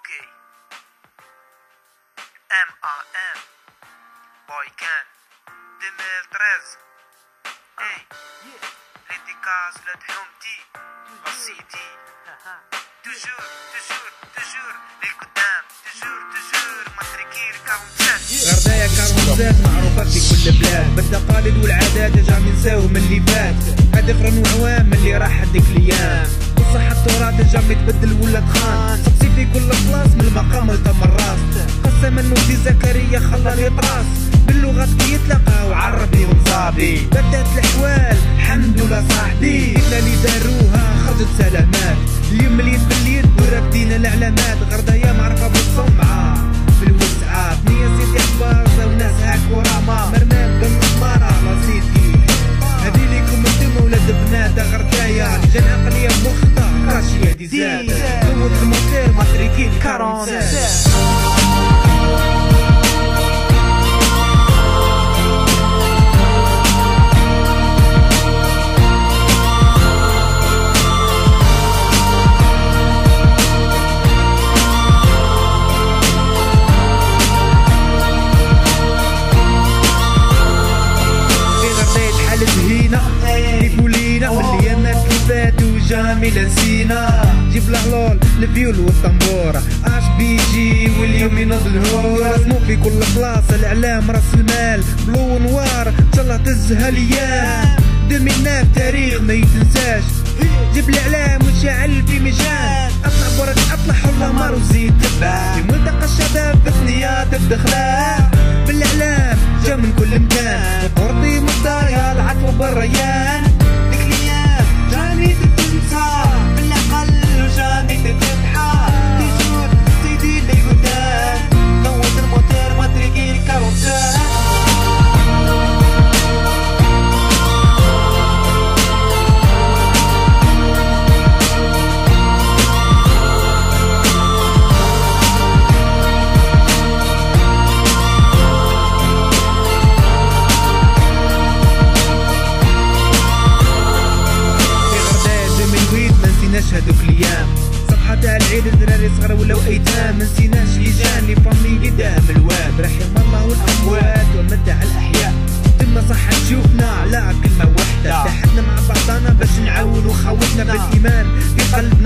اوكي MAM بويكان 2013 اي ليديكاس لدحومتي بسيتي توجور توجور توجور للقدام توجور ماتريكير 47 غردايا 47 معروفة في كل بلاد بالتقاليد والعادات رجع ننساو من اللي فات هادي قرن وعوام من اللي راح هديك الايام بصح التراث رجع يتبدل ولا تخان سقسي في كل بلاص من المقام لتم الراس قسم المفتي زكريا خلى اليطراس باللغات كي يتلاقاو عربي ومصابي بدات الاحوال الحمد لله صاحبي إلا اللي داروها خرجت سلامات اليوم مليت باليد وراكدين العلامات غردايا معرفة بالصمعة بالوسعة بنية سيدي حباصة وناس هاك وراما مرمام بالمسمارة لاسيتي هادي ليكم انتم ولاد بنات غردايا لجان عقلية مخطة راشية دي زاد قوة الموتير ماتريكين 47 جامي نسينا جيب الهلول الفيول والطنبورة اش بي جي واليوم ينض الهور اسمو في كل بلاصة الاعلام راس المال بلو ونوار ان شاء الله تزهى الايام دير منا في تاريخ ما يتنساش جيب الاعلام وشعل في مجال اطلع برك اطلع حول مار وزيد تبع في ملتقى الشباب بثنيات بدخلاء بالاعلام جا من كل مكان قرطي مصدايا العطف بالريان ديك الايام جاني بالأقل وجاني تتبحى تجور سيدي اللي قدام نوت الموتير ماتريكي 47 هادوك الايام صفحة تاع العيد الدراري صغار ولاو ايتام منسيناش لجان لي فامي قدام الواد رحم الله والاموات ومتع الاحياء تما صح تشوفنا على كلمة وحدة تحدنا مع بعضنا باش نعاونو خاوتنا بالايمان في قلبنا